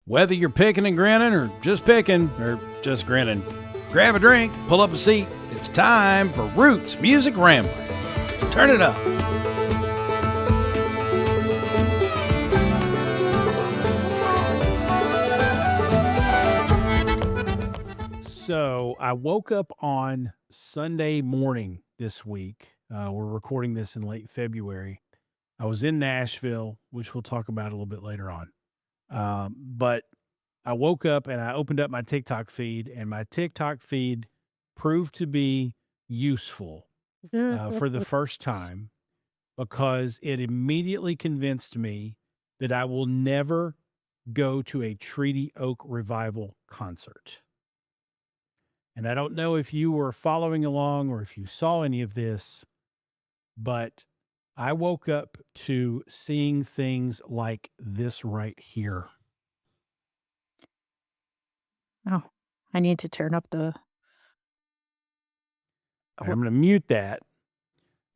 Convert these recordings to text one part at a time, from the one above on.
Whether you're picking and grinning or just picking or just grinning, grab a drink, pull up a seat. It's time for Roots Music Rambler. Turn it up. So I woke up on Sunday morning this week. We're recording this in late February. I was in Nashville, which we'll talk about a little bit later on. But I woke up and I opened up my TikTok feed, and my TikTok feed proved to be useful for the first time, because it immediately convinced me that I will never go to a Treaty Oak Revival concert. And I don't know if you were following along or if you saw any of this, but I woke up to seeing things like this right here. Oh, I need to turn up the... I'm going to mute that.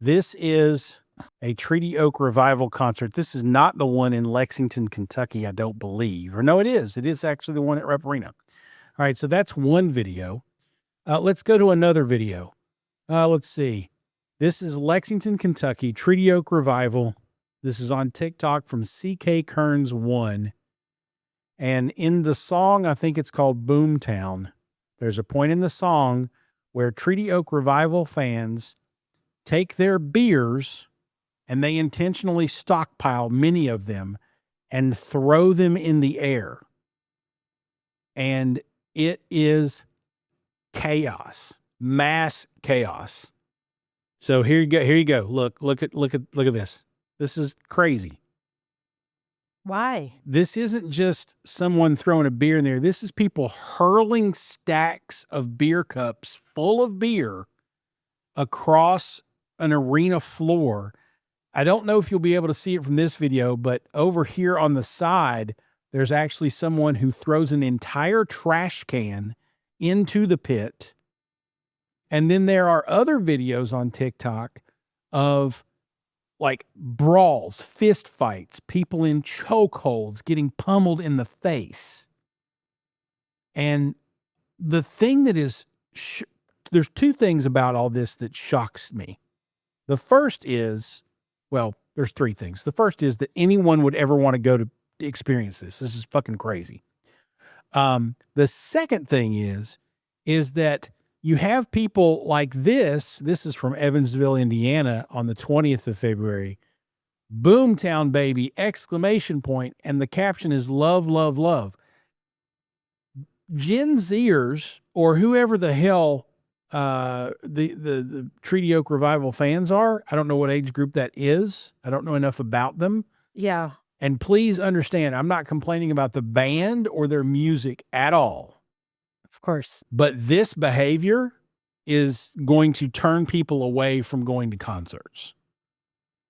This is a Treaty Oak Revival concert. This is not the one in Lexington, Kentucky, I don't believe. Or no, it is. It is actually the one at Rep Arena. All right, so that's one video. Let's go to another video. Let's see. This is Lexington, Kentucky, Treaty Oak Revival. This is on TikTok from CK Kearns 1. And in the song, I think it's called Boomtown, there's a point in the song where Treaty Oak Revival fans take their beers and they intentionally stockpile many of them and throw them in the air. And it is chaos, mass chaos. So here you go. Here you go. Look at this. This is crazy. Why? This isn't just someone throwing a beer in there. This is people hurling stacks of beer cups full of beer across an arena floor. I don't know if you'll be able to see it from this video, but over here on the side, there's actually someone who throws an entire trash can into the pit. And then there are other videos on TikTok of like brawls, fist fights, people in chokeholds getting pummeled in the face. And the thing that is, there's two things about all this that shocks me. The first is, well, there's three things. The first is that anyone would ever want to go to experience this. This is fucking crazy. The second thing is that you have people like this. This is from Evansville, Indiana on the 20th of February. Boomtown, baby, exclamation point. And the caption is love, love, love. Gen Zers, or whoever the hell the Treaty Oak Revival fans are, I don't know what age group that is. I don't know enough about them. Yeah. And please understand, I'm not complaining about the band or their music at all. Of course. But this behavior is going to turn people away from going to concerts.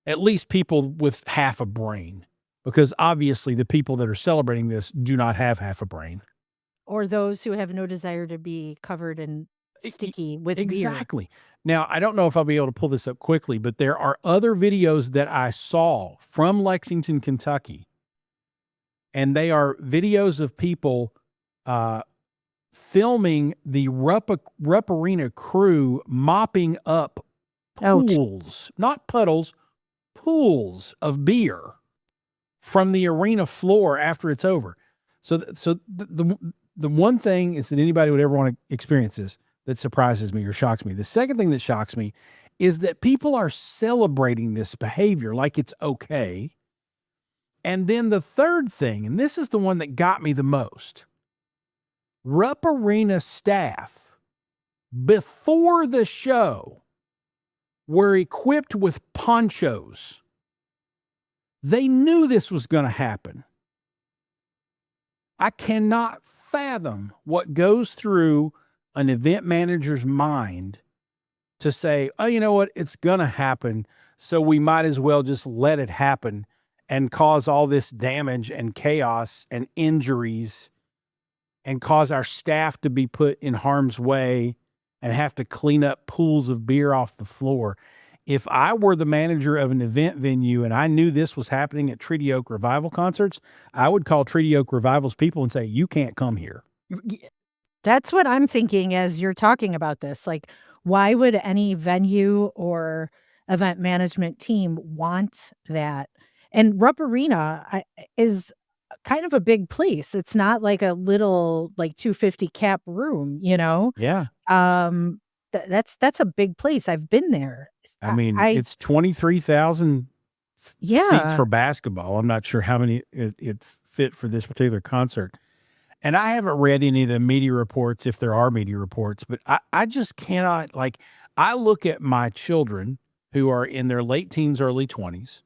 At least people with half a brain. Because obviously the people that are celebrating this do not have half a brain. Or those who have no desire to be covered in sticky with beer. Exactly. Now, I don't know if I'll be able to pull this up quickly, but there are other videos that I saw from Lexington, Kentucky. And they are videos of people filming the Rupp Arena crew mopping up pools, not puddles, pools of beer from the arena floor after it's over. So the one thing is that anybody would ever want to experience this that surprises me or shocks me. The second thing that shocks me is that people are celebrating this behavior like it's okay. And then the third thing, and this is the one that got me the most, Rupp Arena staff before the show were equipped with ponchos. They knew this was going to happen. I cannot fathom what goes through an event manager's mind to say, oh, you know what? It's going to happen. So we might as well just let it happen and cause all this damage and chaos and injuries and cause our staff to be put in harm's way and have to clean up pools of beer off the floor. If I were the manager of an event venue and I knew this was happening at Treaty Oak Revival concerts, I would call Treaty Oak Revival's people and say, you can't come here. That's what I'm thinking as you're talking about this. Like, why would any venue or event management team want that? And Rupp Arena is kind of a big place. It's not like a little like 250 cap room, you know? Yeah. That's a big place. I've been there. I mean, I it's 23,000 seats yeah. for basketball. I'm not sure how many it fit for this particular concert. And I haven't read any of the media reports, if there are media reports, but I just cannot, like, I look at my children who are in their late teens, early 20s,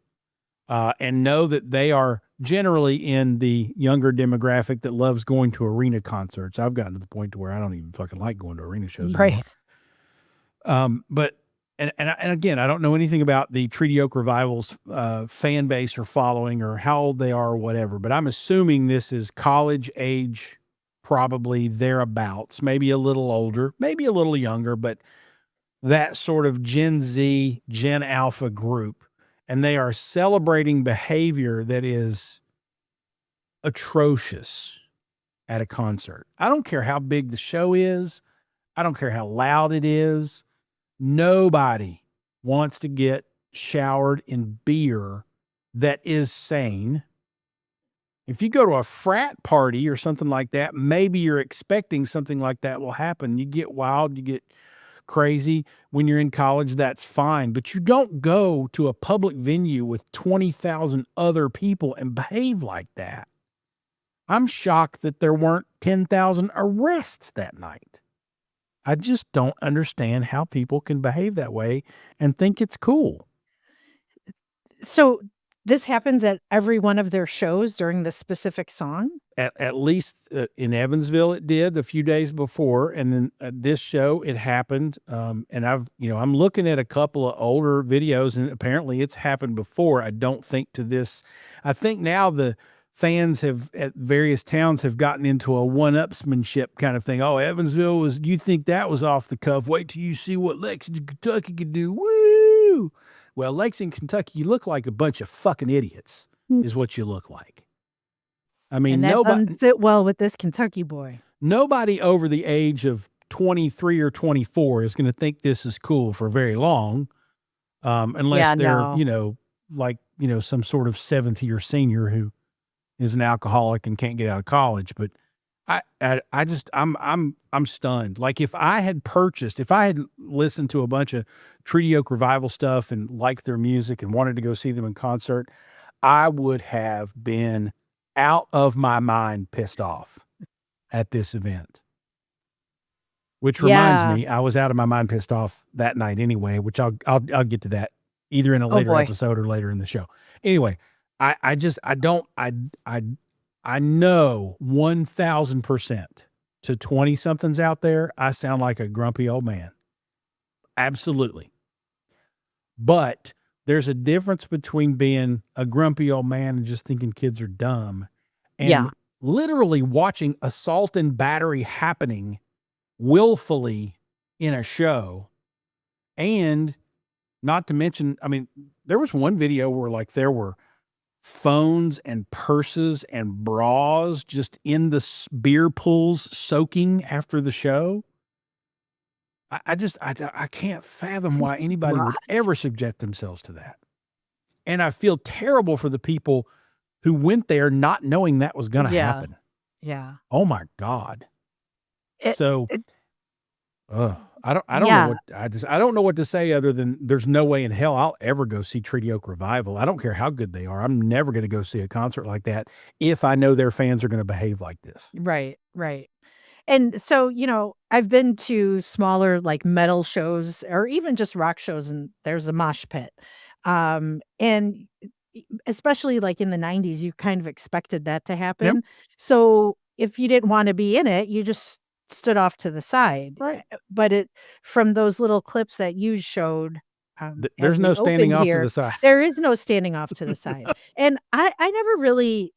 and know that they are generally in the younger demographic that loves going to arena concerts. I've gotten to the point to where I don't even fucking like going to arena shows anymore. Right. But and again, I don't know anything about the Treaty Oak Revival's fan base or following or how old they are or whatever, but I'm assuming this is college age, probably thereabouts, maybe a little older, maybe a little younger, but that sort of Gen Z, Gen Alpha group. And they are celebrating behavior that is atrocious at a concert. I don't care how big the show is. I don't care how loud it is. Nobody wants to get showered in beer that is sane. If you go to a frat party or something like that, maybe you're expecting something like that will happen. You get wild, you get crazy. When you're in college, that's fine. But you don't go to a public venue with 20,000 other people and behave like that. I'm shocked that there weren't 10,000 arrests that night. I just don't understand how people can behave that way and think it's cool. So this happens at every one of their shows during this specific song? At least in Evansville, it did a few days before. And then this show, it happened. And I'm looking at a couple of older videos and apparently it's happened before. I don't think to this. I think now the fans at various towns have gotten into a one-upsmanship kind of thing. Oh, Evansville you think that was off the cuff. Wait till you see what Lexington, Kentucky could do. Woo! Well, Lexington, Kentucky, you look like a bunch of fucking idiots is what you look like. I mean, And that doesn't sit well with this Kentucky boy. Nobody over the age of 23 or 24 is going to think this is cool for very long. Unless they're, some sort of seventh year senior who is an alcoholic and can't get out of college. But I'm stunned. Like if I had listened to a bunch of Treaty Oak Revival stuff and liked their music and wanted to go see them in concert, I would have been out of my mind pissed off at this event. Which reminds me, I was out of my mind pissed off that night anyway, which I'll get to that either in a later episode or later in the show. Anyway, I know 1,000% to 20 somethings out there, I sound like a grumpy old man. Absolutely. But there's a difference between being a grumpy old man and just thinking kids are dumb and literally watching assault and battery happening willfully in a show. And not to mention, I mean, there was one video where like there were phones and purses and bras just in the beer pools soaking after the show. I can't fathom why anybody would ever subject themselves to that. And I feel terrible for the people who went there not knowing that was going to happen. Yeah. Oh my God. I don't know what to say other than there's no way in hell I'll ever go see Treaty Oak Revival. I don't care how good they are. I'm never going to go see a concert like that if I know their fans are going to behave like this. Right. And so, I've been to smaller like metal shows or even just rock shows and there's a mosh pit. And especially like in the 90s, you kind of expected that to happen. Yep. So if you didn't want to be in it, you just stood off to the side. Right. But from those little clips that you showed, there's no standing off to the side. There is no standing off to the side. And I never really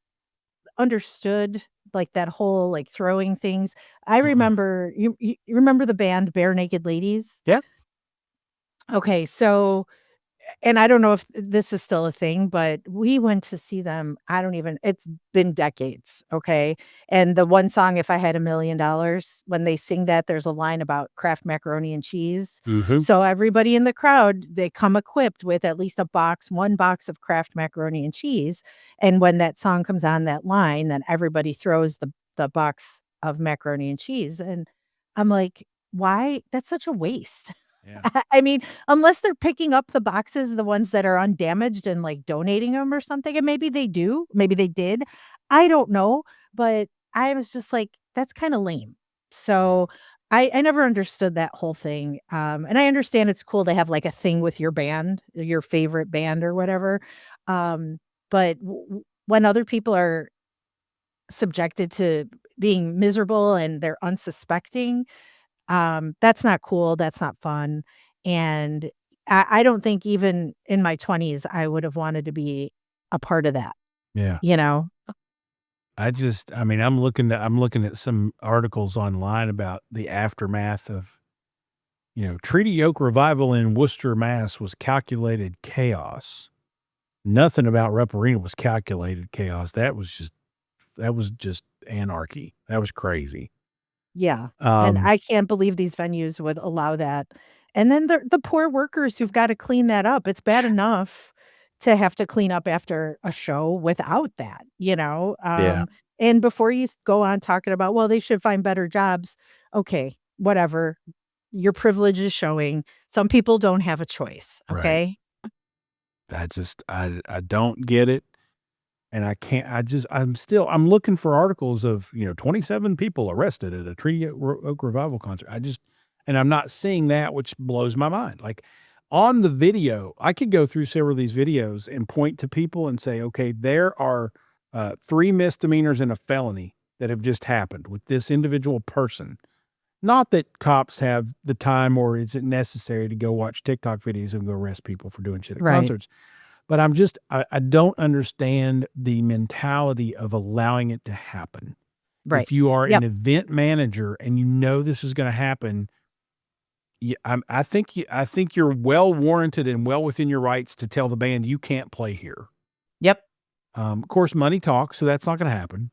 understood like that whole like throwing things. I remember you remember the band Bare Naked Ladies? Yeah. Okay, so and I don't know if this is still a thing, but we went to see them. It's been decades. Okay. And the one song, If I Had $1 Million, when they sing that, there's a line about Kraft macaroni and cheese. Mhm. So everybody in the crowd, they come equipped with at least one box of Kraft macaroni and cheese. And when that song comes on that line, then everybody throws the box of macaroni and cheese. And I'm like, why? That's such a waste. Yeah. I mean, unless they're picking up the boxes, the ones that are undamaged and, like, donating them or something, and maybe they do, maybe they did. I don't know, but I was just like, "That's kinda lame." Yeah. So, I never understood that whole thing, and I understand it's cool to have, like, a thing with your band, your favorite band or whatever, but when other people are subjected to being miserable and they're unsuspecting, that's not cool, that's not fun, and I don't think even in my 20s I would have wanted to be a part of that, Yeah. you know? I mean, I'm looking at some articles online about the aftermath of, Treaty Oak Revival in Worcester, Mass. Was calculated chaos. Nothing about Rupp Arena was calculated chaos. That was just anarchy. That was crazy. Yeah, and Um, I can't believe these venues would allow that, and then the poor workers who've gotta clean that up, it's bad enough to have to clean up after a show without that, you know? yeah, And before you go on talking about, "Well, they should find better jobs," okay, whatever, your privilege is showing. Some people don't have a choice, right. okay? I don't get it. And I can't, I'm looking for articles of, 27 people arrested at a Treaty Oak Revival concert. And I'm not seeing that, which blows my mind. Like on the video, I could go through several of these videos and point to people and say, okay, there are 3 misdemeanors and a felony that have just happened with this individual person. Not that cops have the time or is it necessary to go watch TikTok videos and go arrest people for doing shit at Right, concerts. But I don't understand the mentality of allowing it to happen. right. If you are an Yep, event manager and you know this is gonna happen, I think you're well warranted and well within your rights to tell the band, "You can't play here." yep, Of course, money talks, so that's not gonna happen.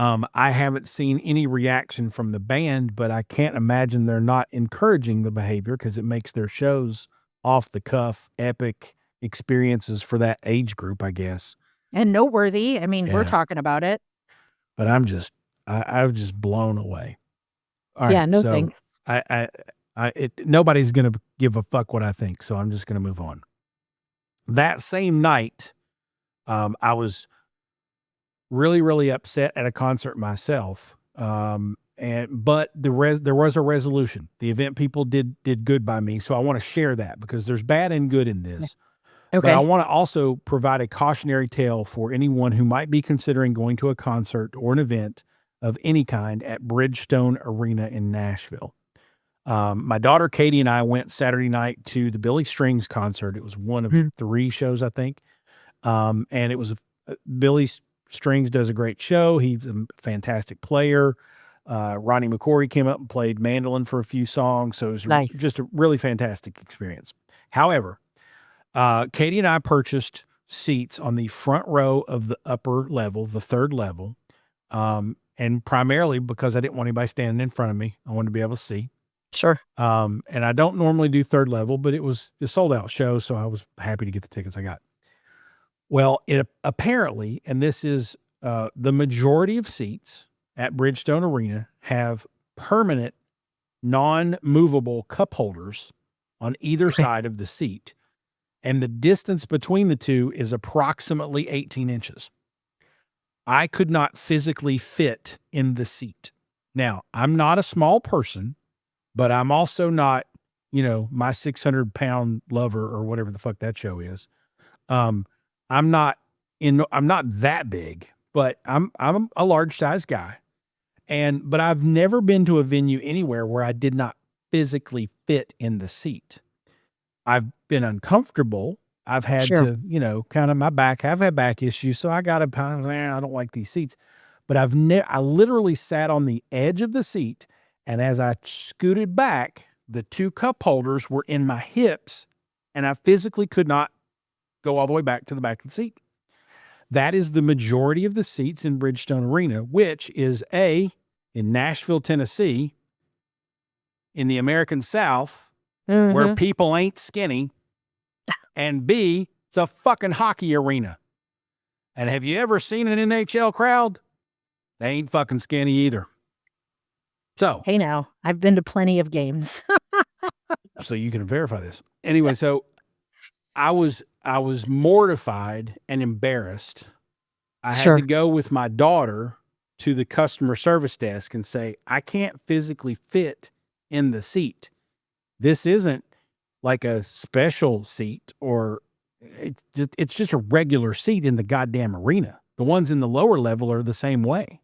I haven't seen any reaction from the band, but I can't imagine they're not encouraging the behavior because it makes their shows off the cuff, epic experiences for that age group, I guess. and noteworthy, I mean, we're Yeah, talking about it. but I'm just blown away. All right, Yeah, no so thanks. nobody's gonna give a fuck what I think, so I'm just gonna move on. That same night, I was really, really upset at a concert myself. But there was a resolution. The event people did good by me, so I want to share that because there's bad and good in Yeah, this. But I okay, want to also provide a cautionary tale for anyone who might be considering going to a concert or an event of any kind at Bridgestone Arena in Nashville. My daughter Katie and I went Saturday night to the Billy Strings concert. It was one of mhm, 3 shows, I think. And it was Billy Strings does a great show. He's a fantastic player. Ronnie McCory came up and played mandolin for a few songs, so it was nice. just a really fantastic experience. However, Katie and I purchased seats on the front row of the upper level, the 3rd level, and primarily because I didn't want anybody standing in front of me. I wanted to be able to see. Sure. And I don't normally do 3rd level, but it was a sold out show, so I was happy to get the tickets I got. Well, it apparently, and this is the majority of seats at Bridgestone Arena have permanent, non-movable cup holders on either Okay. side of the seat, and the distance between the 2 is approximately 18 inches. I could not physically fit in the seat. Now, I'm not a small person, but I'm also not, my 600-pound lover or whatever the fuck that show is. Um, I'm not that big, but I'm a large size guy. But I've never been to a venue anywhere where I did not physically fit in the seat. I've been uncomfortable. I've had Sure. to, kind of I've had back issues, so I got to kind of, I don't like these seats. But I literally sat on the edge of the seat, and as I scooted back, the 2 cup holders were in my hips, and I physically could not go all the way back to the back of the seat. That is the majority of the seats in Bridgestone Arena, which is A, in Nashville, Tennessee, in the American South, where people ain't skinny, and B, it's a fucking hockey arena. And have you ever seen an NHL crowd? They ain't fucking skinny either. So, Hey now, I've been to plenty of games. so you can verify this. Anyway, so I was mortified and embarrassed. I had to go with my daughter to the customer service desk and say, I can't physically fit in the seat. This isn't like a special seat, or it's just a regular seat in the goddamn arena. The ones in the lower level are the same way.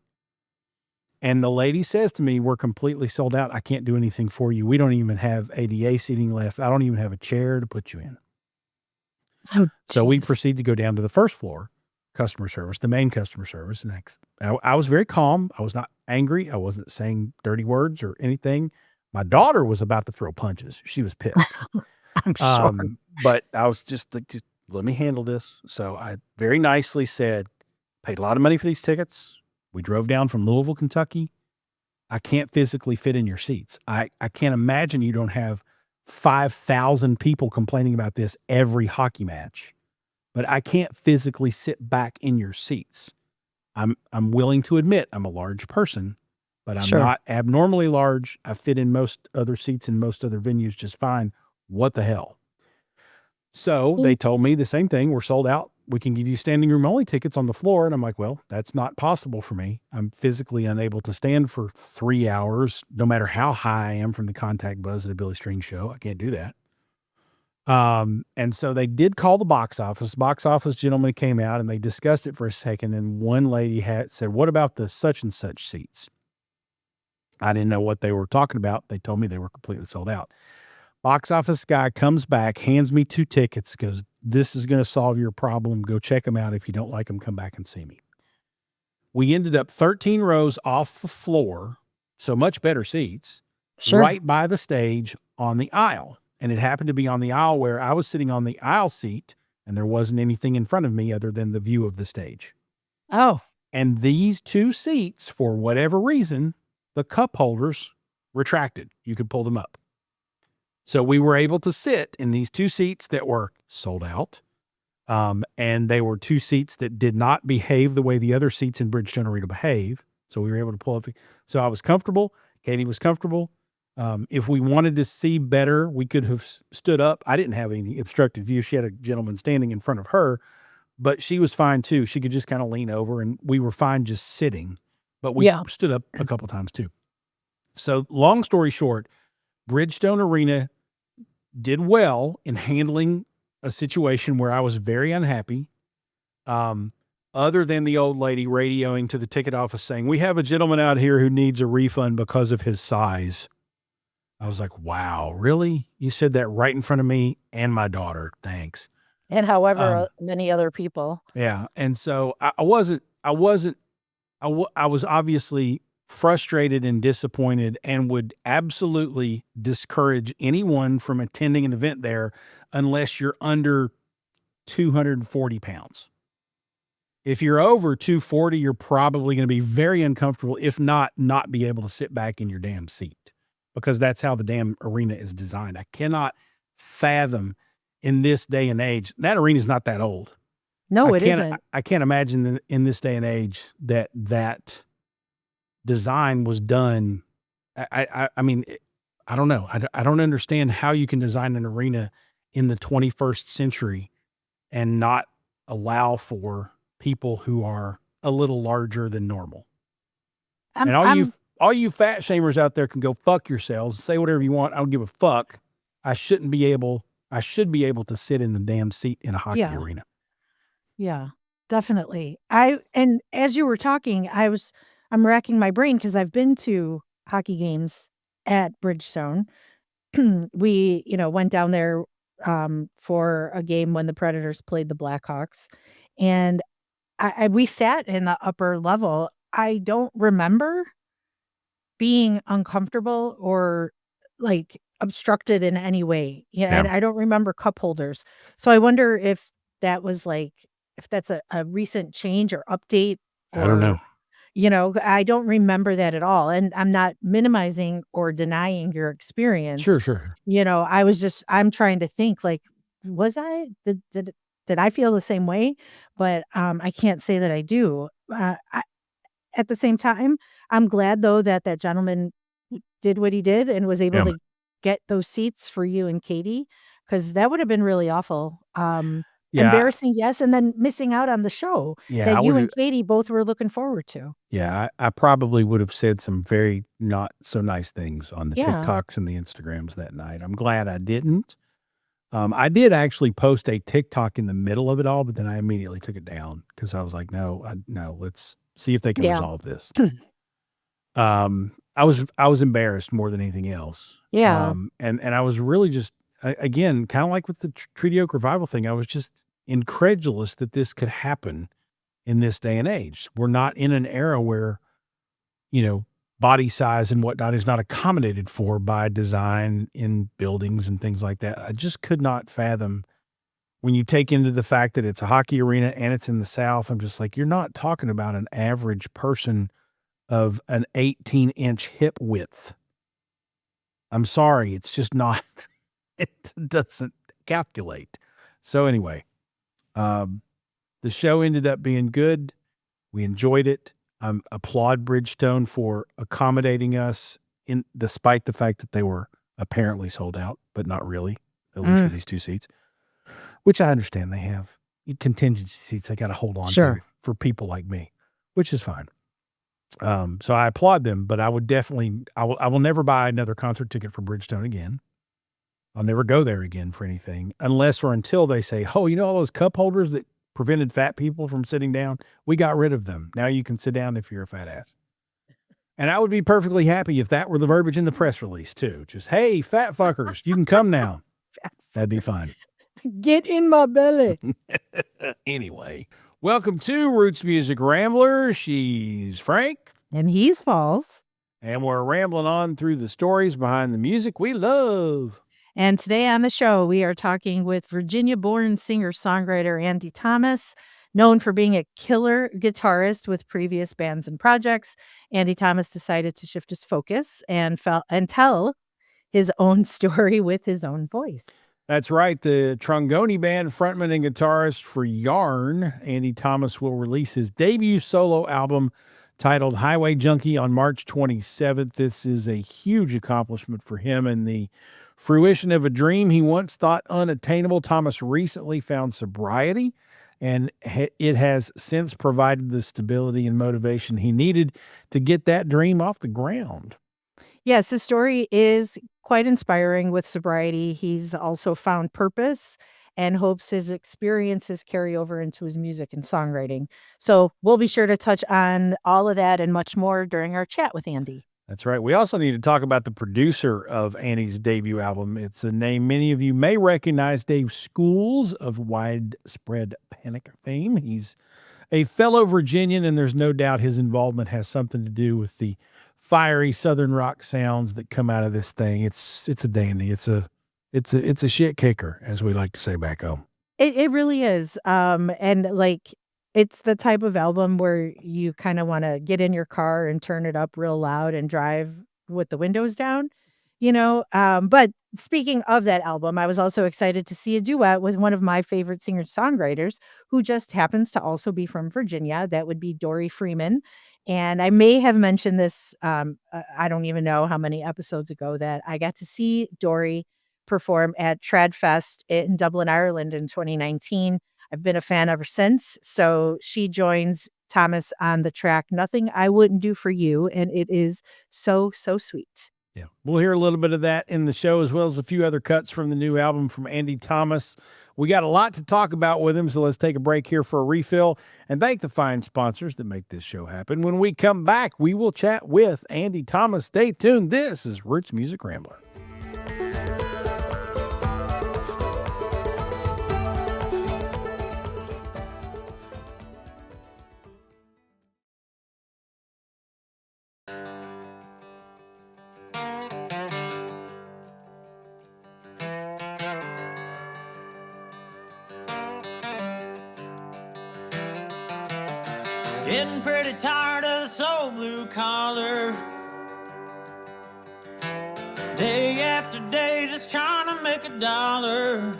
And the lady says to me, we're completely sold out. I can't do anything for you. We don't even have ADA seating left. I don't even have a chair to put you in. Oh, so we proceed to go down to the first floor, customer service, the main customer service. And I was very calm. I was not angry. I wasn't saying dirty words or anything. My daughter was about to throw punches. She was pissed. I'm sure. But I was just like, just let me handle this. So I very nicely said, paid a lot of money for these tickets. We drove down from Louisville, Kentucky. I can't physically fit in your seats. I can't imagine you don't have 5,000 people complaining about this every hockey match, but I can't physically sit back in your seats. I'm willing to admit I'm a large person, but I'm not abnormally large. I fit in most other seats in most other venues just fine. What the hell? So they told me the same thing. We're sold out. We can give you standing room only tickets on the floor. And I'm like, well, that's not possible for me. I'm physically unable to stand for 3 hours, no matter how high I am from the contact buzz at a Billy String show. I can't do that. And so they did call the box office. Box office gentleman came out and they discussed it for a second. And one lady said, what about the such and such seats? I didn't know what they were talking about. They told me they were completely sold out. Box office guy comes back, hands me 2 tickets, goes, this is going to solve your problem. Go check them out. If you don't like them, come back and see me. We ended up 13 rows off the floor, so much better seats, right by the stage on the aisle. And it happened to be on the aisle where I was sitting on the aisle seat, and there wasn't anything in front of me other than the view of the stage. Oh. And these 2 seats, for whatever reason, the cup holders retracted. You could pull them up. So we were able to sit in these 2 seats that were sold out. And they were 2 seats that did not behave the way the other seats in Bridgestone Arena behave. So we were able to pull up. So I was comfortable. Katie was comfortable. If we wanted to see better, we could have stood up. I didn't have any obstructed view. She had a gentleman standing in front of her, but she was fine too. She could just kind of lean over, and we were fine just sitting, but we stood up a couple times too. So long story short, Bridgestone Arena did well in handling a situation where I was very unhappy. Other than the old lady radioing to the ticket office saying, we have a gentleman out here who needs a refund because of his size. I was like, wow, really? You said that right in front of me and my daughter. Thanks. And however many other people. Yeah. And so I was obviously frustrated and disappointed, and would absolutely discourage anyone from attending an event there unless you're under 240 pounds. If you're over 240, you're probably going to be very uncomfortable, if not be able to sit back in your damn seat, because that's how the damn arena is designed. I cannot fathom in this day and age, that arena is not that old. No, it isn't. I can't imagine in this day and age that design was done. I mean, I don't know. I don't understand how you can design an arena in the 21st century and not allow for people who are a little larger than normal. And all you fat shamers out there can go fuck yourselves. Say whatever you want. I don't give a fuck. I should be able to sit in the damn seat in a hockey arena. Yeah, definitely. And as you were talking, I'm racking my brain because I've been to hockey games at Bridgestone. We, went down there for a game when the Predators played the Blackhawks, and we sat in the upper level. I don't remember being uncomfortable or like obstructed in any way. Yeah, Yeah. and I don't remember cup holders. So I wonder if that was like if that's a recent change or update I don't know. or I don't remember that at all. And I'm not minimizing or denying your Sure, experience. sure. I'm trying to think like, was I did I feel the same way? But I can't say that I do. At the same time, I'm glad though that that gentleman did what he did and was able Yeah. to get those seats for you and Katie, because that would have been really awful. Yeah. Embarrassing, yes, and then missing out on the show Yeah. that I you would. and Katie both were looking forward to. Yeah. I probably would have said some very not so nice things on the Yeah. TikToks and the Instagrams that night. I'm glad I didn't. I did actually post a TikTok in the middle of it all, but then I immediately took it down because I was like, no, let's see if they can Yeah. resolve this. I was embarrassed more than anything else. Yeah. And I was really just again, kind of like with the Treaty Oak revival thing, I was just incredulous that this could happen in this day and age. We're not in an era where, body size and whatnot is not accommodated for by design in buildings and things like that. I just could not fathom when you take into the fact that it's a hockey arena and it's in the South. I'm just like, you're not talking about an average person of an 18-inch hip width. I'm sorry, it's just not. It doesn't calculate. So anyway, um, the show ended up being good. We enjoyed it. Applaud Bridgestone for accommodating us in despite the fact that they were apparently sold out, but not really, at least for Mm, these 2 seats, which I understand they have contingency seats they gotta hold on to sure. for people like me, which is fine. So I applaud them, but I would definitely I will never buy another concert ticket for Bridgestone again. I'll never go there again for anything unless or until they say, "Oh, all those cup holders that prevented fat people from sitting down? We got rid of them. Now you can sit down if you're a fat ass." And I would be perfectly happy if that were the verbiage in the press release too. Just, "Hey, fat fuckers, you can come now." That'd be fine. Get in my belly. Anyway, welcome to Roots Music Rambler. She's Frank. And he's false. And we're rambling on through the stories behind the music we love. And today on the show, we are talking with Virginia born singer songwriter Andy Thomas, known for being a killer guitarist with previous bands and projects. Andy Thomas decided to shift his focus and tell his own story with his own voice. That's right. The Trongone Band frontman and guitarist for Yarn, Andy Thomas, will release his debut solo album titled Highway Junkie on March 27th. This is a huge accomplishment for him and the fruition of a dream he once thought unattainable. Thomas recently found sobriety, and it has since provided the stability and motivation he needed to get that dream off the ground. Yes, his story is quite inspiring with sobriety. He's also found purpose and hopes his experiences carry over into his music and songwriting. So we'll be sure to touch on all of that and much more during our chat with Andy. That's right. We also need to talk about the producer of Andy's debut album. It's a name many of you may recognize, Dave Schools of Widespread Panic fame. He's a fellow Virginian, and there's no doubt his involvement has something to do with the fiery Southern rock sounds that come out of this thing. It's a dandy. It's a shit kicker, as we like to say back home. It really is. And like it's the type of album where you kind of want to get in your car and turn it up real loud and drive with the windows down, But speaking of that album, I was also excited to see a duet with one of my favorite singer-songwriters who just happens to also be from Virginia. That would be Dory Freeman. And I may have mentioned this, I don't even know how many episodes ago that I got to see Dory perform at Tradfest in Dublin, Ireland in 2019. I've been a fan ever since. So she joins Thomas on the track Nothing I Wouldn't Do for You. And it is so, so sweet. Yeah. We'll hear a little bit of that in the show, as well as a few other cuts from the new album from Andy Thomas. We got a lot to talk about with him, so let's take a break here for a refill and thank the fine sponsors that make this show happen. When we come back, we will chat with Andy Thomas. Stay tuned. This is Roots Music Rambler. Getting pretty tired of this old blue collar. Day after day just trying to make a dollar.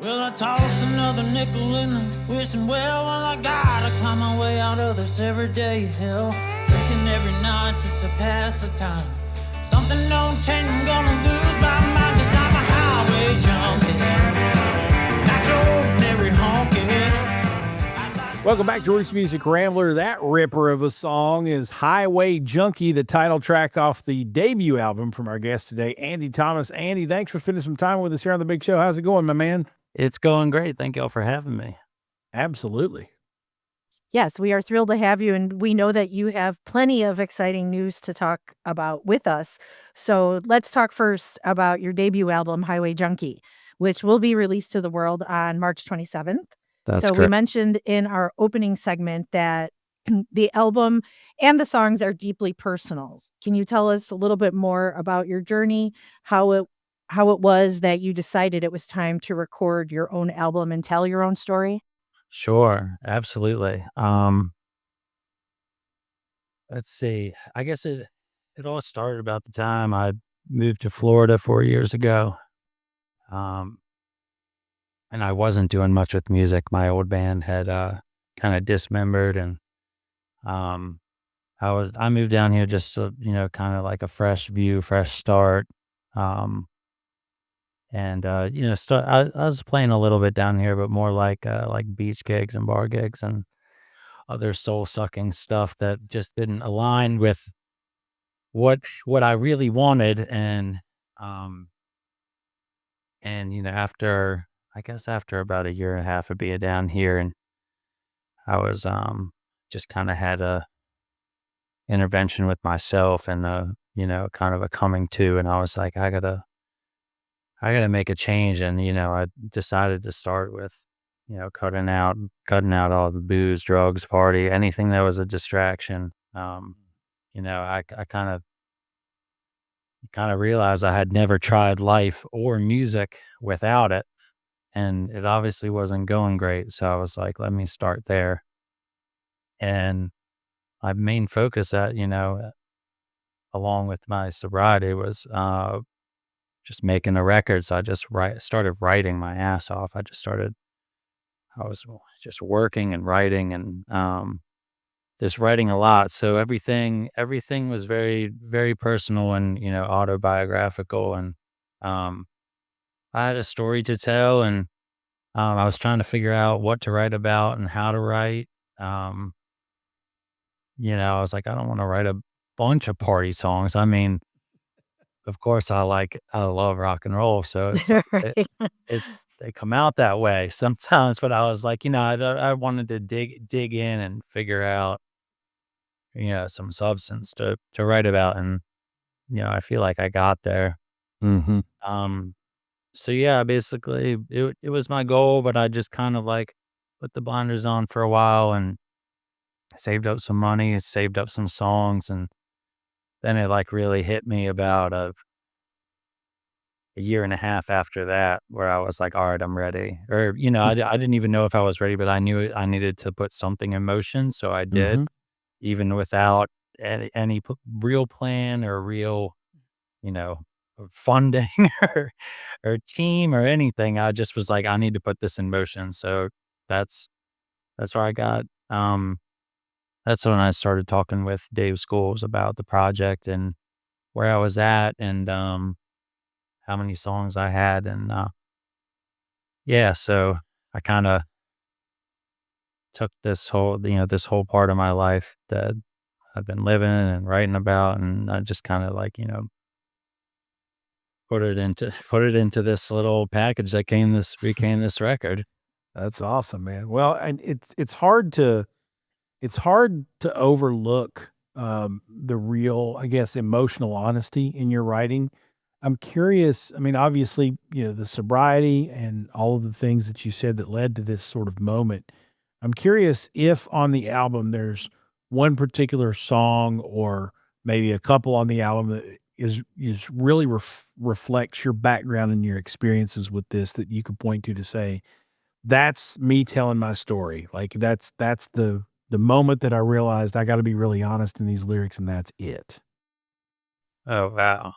Well, I toss another nickel in the wishing well. Well, I gotta climb my way out of this everyday hell. Drinking every night just to pass the time. Something don't change, I'm gonna lose my mind. Cause I'm a highway junkie, not your ordinary honky. Welcome back to Roots Music Rambler. That ripper of a song is Highway Junkie, the title track off the debut album from our guest today, Andy Thomas. Andy, thanks for spending some time with us here on The Big Show. How's it going, my man? It's going great. Thank y'all for having me. Absolutely. Yes, we are thrilled to have you, and we know that you have plenty of exciting news to talk about with us. So let's talk first about your debut album, Highway Junkie, which will be released to the world on March 27th. That's so correct. We mentioned in our opening segment that the album and the songs are deeply personal. Can you tell us a little bit more about your journey, how it was that you decided it was time to record your own album and tell your own story? Sure, absolutely. Let's see. I guess it all started about the time I moved to Florida 4 years ago. And I wasn't doing much with music. My old band had kind of dismembered, and I moved down here just so, kind of like a fresh view, fresh start. And I was playing a little bit down here, but more like beach gigs and bar gigs and other soul sucking stuff that just didn't align with what I really wanted. And after about a year and a half of being down here, and I was just kind of had a intervention with myself and kind of a coming to, and I was like, I gotta make a change. And I decided to start with cutting out all the booze, drugs, party, anything that was a distraction. I kind of realized I had never tried life or music without it, and it obviously wasn't going great. So I was like, let me start there. And my main focus along with my sobriety was just making a record. So I just started writing my ass off. I was just working and writing and just writing a lot. So everything was very, very personal and, autobiographical. And I had a story to tell, and I was trying to figure out what to write about and how to write. I was like, I don't want to write a bunch of party songs. I mean, of course I love rock and roll. So Right. they come out that way sometimes, but I was like, I wanted to dig in and figure out, some substance to write about. And, I feel like I got there. Mm-hmm. So yeah, basically it was my goal, but I just kind of like put the blinders on for a while and saved up some money, saved up some songs. And then it like really hit me about a year and a half after that, where I was like, all right, I'm ready. Or, I didn't even know if I was ready, but I knew I needed to put something in motion. So I did, Mm-hmm. even without any real plan or real, funding or team or anything. I just was like, I need to put this in motion. So that's where I got, that's when I started talking with Dave Schools about the project and where I was at, and, how many songs I had. And, yeah, so I kind of took this whole part of my life that I've been living and writing about, and I just kind of like, put it into this little package that became this record. That's awesome, man. Well, and it's hard to overlook the real, I guess, emotional honesty in your writing. I'm curious. I mean, obviously, the sobriety and all of the things that you said that led to this sort of moment. I'm curious if on the album there's one particular song or maybe a couple on the album that is really reflects your background and your experiences with this that you could point to say, that's me telling my story. Like that's the moment that I realized I got to be really honest in these lyrics, and that's it. Oh, wow.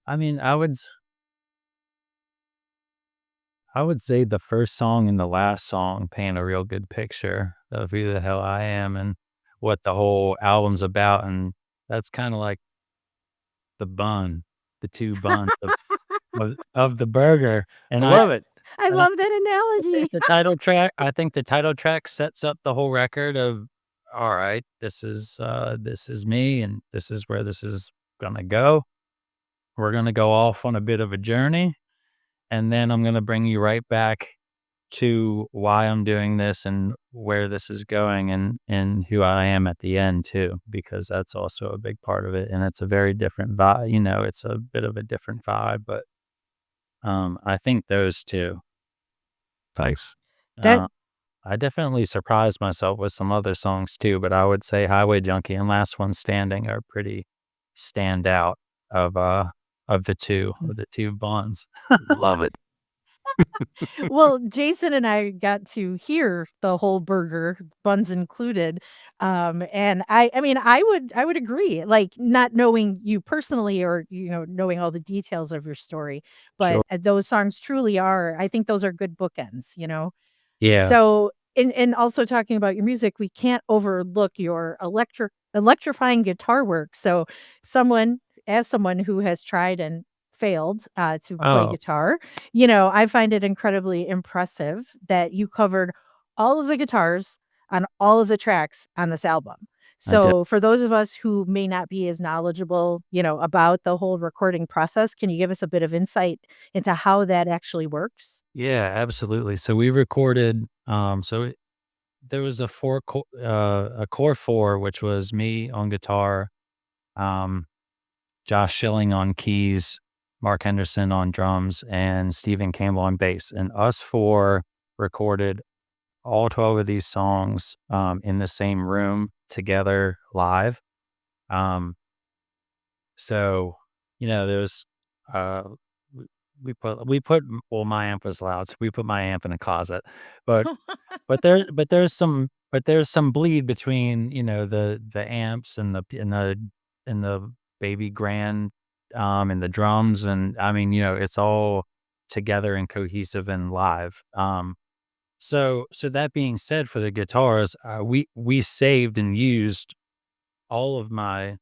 I mean, I would say the first song and the last song paint a real good picture of who the hell I am and what the whole album's about, and that's kinda like the 2 buns of the burger, I and love it. I and I love that analogy. I think the title track sets up the whole record of, "Alright, this is me, and this is where this is gonna go. We're gonna go off on a bit of a journey, and then I'm gonna bring you right back to why I'm doing this and where this is going and who I am at the end too, because that's also a big part of it. And it's a very different vibe, it's a bit of a different vibe, but I think those two. Nice. That Uh, I definitely surprised myself with some other songs too, but I would say Highway Junkie and Last One Standing are pretty stand out of the two bonds. Love it. well, Jason and I got to hear the whole burger, buns included. And I mean, I would agree, like not knowing you personally or, knowing all the details of your story, Sure. but those songs truly are, I think those are good bookends. Yeah. So, and also talking about your music, we can't overlook your electrifying guitar work. So, someone who has tried and failed to play Oh, guitar, I find it incredibly impressive that you covered all of the guitars on all of the tracks on this album. I did. So, for those of us who may not be as knowledgeable, about the whole recording process, can you give us a bit of insight into how that actually works? Yeah, absolutely. So we recorded, there was a core four, which was me on guitar, um, Josh Schilling on keys, Mark Henderson on drums, and Stephen Campbell on bass. And us four recorded all 12 of these songs, in the same room together live. Um, So, there was, uh, w well, my amp was loud, so we put my amp in a closet, but there's some bleed between, the amps and the baby grand, and the drums, and I mean, it's all together and cohesive and live. So that being said, for the guitars, we saved and used all of my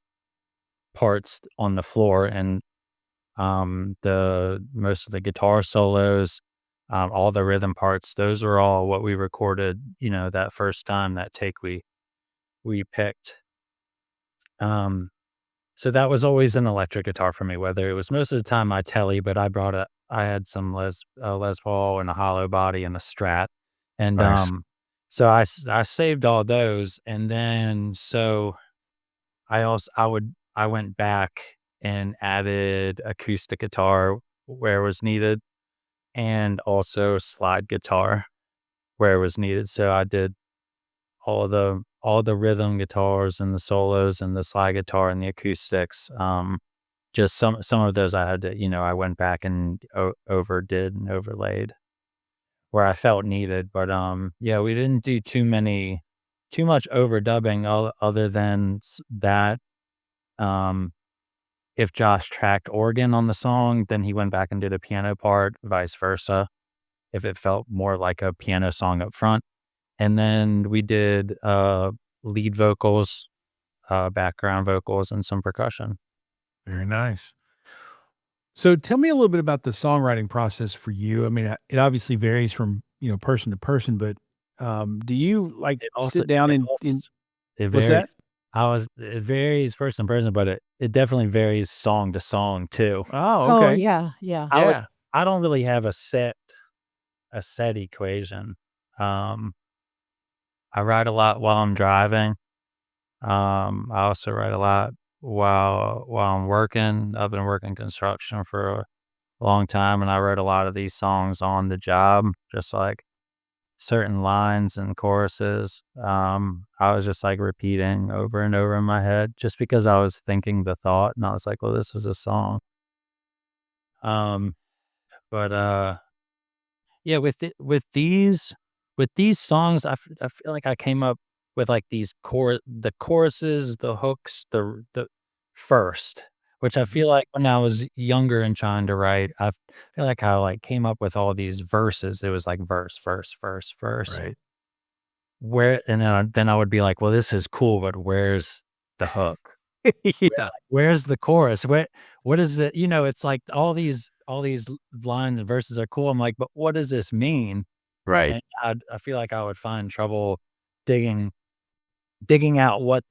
parts on the floor, and the most of the guitar solos, all the rhythm parts, those were all what we recorded, that first time, that take we picked. Um, so that was always an electric guitar for me, whether it was most of the time my Telly, but I had some Les Paul and a hollow body and a Strat. And, nice. so I saved all those. And then, so I went back and added acoustic guitar where it was needed, and also slide guitar where it was needed. So I did all the rhythm guitars and the solos and the slide guitar and the acoustics. Just some of those I had to, I went back and overdid and overlaid where I felt needed. But yeah, we didn't do too much overdubbing, other than that. Um, if Josh tracked organ on the song, then he went back and did a piano part, vice versa, if it felt more like a piano song up front. And then we did lead vocals, background vocals, and some percussion. Very nice. So tell me a little bit about the songwriting process for you. I mean, it obviously varies from, person to person, but do you like It also sit down it and also in it what's that? varies. It varies person to person, but it definitely varies song to song too. Oh, Oh, okay. yeah, yeah. I would Yeah. I don't really have a set equation. Um, I write a lot while I'm driving. I also write a lot while I'm working. I've been working construction for a long time, and I wrote a lot of these songs on the job, just like certain lines and choruses. I was just like repeating over and over in my head, just because I was thinking the thought, and I was like, "Well, this is a song." Um, but Yeah, with these songs, I feel like I came up with like the choruses, the hooks, the first, which I feel like when I was younger and trying to write, I feel like I like came up with all these verses. It was like verse, verse, verse, verse. Right. Where and then I would be like, well, this is cool, but where's the hook? Yeah. Where's the chorus? What is it? It's like all these lines and verses are cool. I'm like, but what does this mean? Right. And I feel like I would find trouble digging digging out what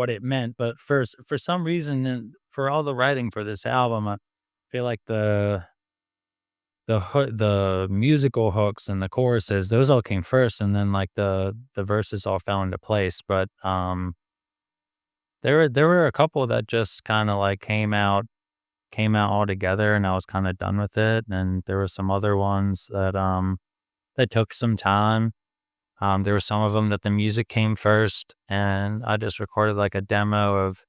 it meant. But for some reason, and for all the writing for this album, I feel like the musical hooks and the choruses, those all came first, and then like the verses all fell into place. But there were a couple that just kind of like came out all together, and I was kind of done with it. And there were some other ones that took some time. There were some of them that the music came first, and I just recorded like a demo of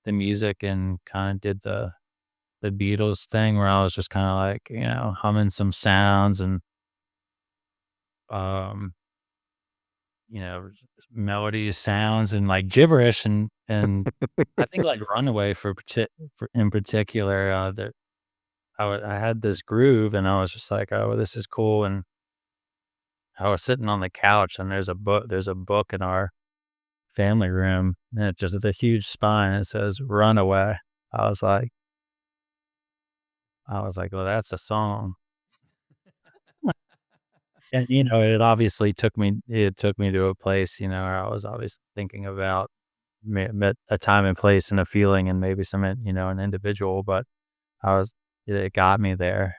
the music and kind of did the Beatles thing where I was just kind of like, humming some sounds and um melodies, sounds, and like gibberish, and I think like Runaway for in particular, that I had this groove, and I was just like, oh, this is cool. And I was sitting on the couch, and there's a book in our family room, and it just with a huge spine. It says Runaway. I was like, well, that's a song. And it took me to a place, where I was always thinking about met a time and place and a feeling and maybe an individual, but it got me there.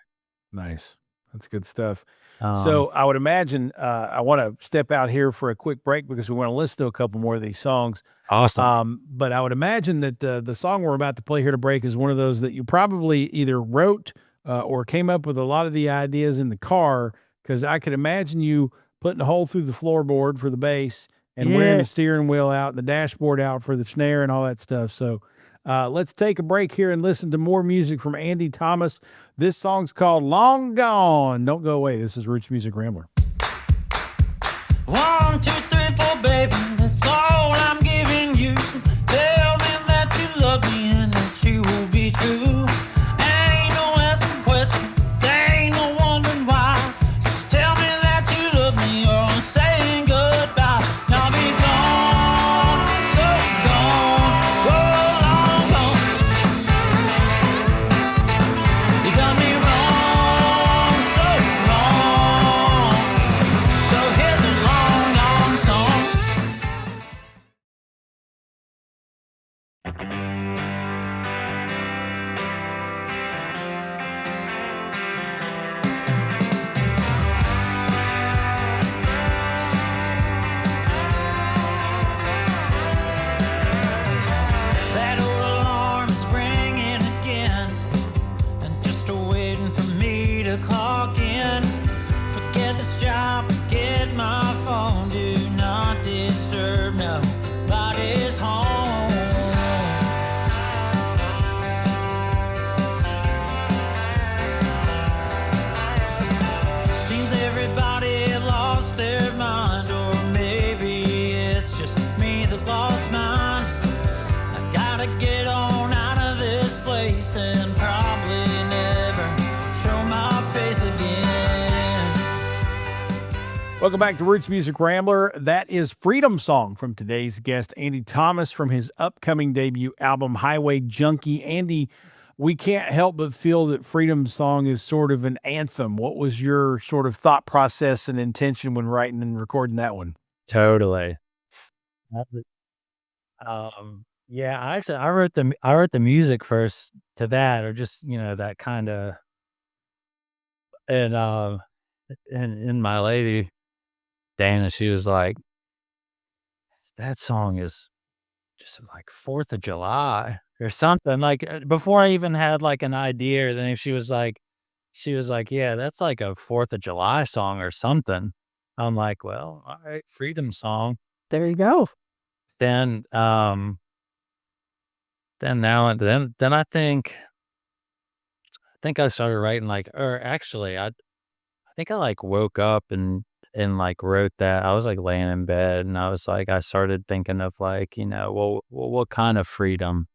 Nice. That's good stuff. Um, So I would imagine I want to step out here for a quick break because we want to listen to a couple more of these songs. awesome. But I would imagine that the song we're about to play here to break is one of those that you probably either wrote or came up with a lot of the ideas in the car, because I could imagine you putting a hole through the floorboard for the bass and wearing Yeah. the steering wheel out and the dashboard out for the snare and all that stuff. So let's take a break here and listen to more music from Andy Thomas. This song's called Long Gone. Don't go away. This is Roots Music Rambler. 1, 2, 3, 4, baby, that's all I'm giving you. Tell me that you love me and that you will be true. Ain't no asking questions, ain't no wondering why. Just tell me that you love me or I'm saying goodbye. Now be gone, so gone, oh, long gone. You done me wrong, so wrong. So here's a long, long song. That old alarm is ringing again, and just waiting for me to clock in. Forget this job, forget my phone. Do not disturb, nobody's home. Seems everybody lost their mind, or maybe it's just me that lost mine. I gotta get on out of this place and probably never show my face again. Welcome back to Roots Music Rambler. That is Freedom Song from today's guest, Andy Thomas, from his upcoming debut album, Highway Junkie. Andy, we can't help but feel that Freedom Song is sort of an anthem. What was your sort of thought process and intention when writing and recording that one? Totally. That was- yeah, I wrote the music first to that, or just, that kind of, and, and my lady, Dana, she was like, that song is just like 4th of July or something. Like, before I even had like an idea, then she was like, yeah, that's like a 4th of July song or something. I'm like, well, all right, Freedom Song. There you go. Then, then I think I started writing like, or actually, I think I like woke up and like wrote that. I was like laying in bed and I was like, I started thinking of like, well, what kind of freedom?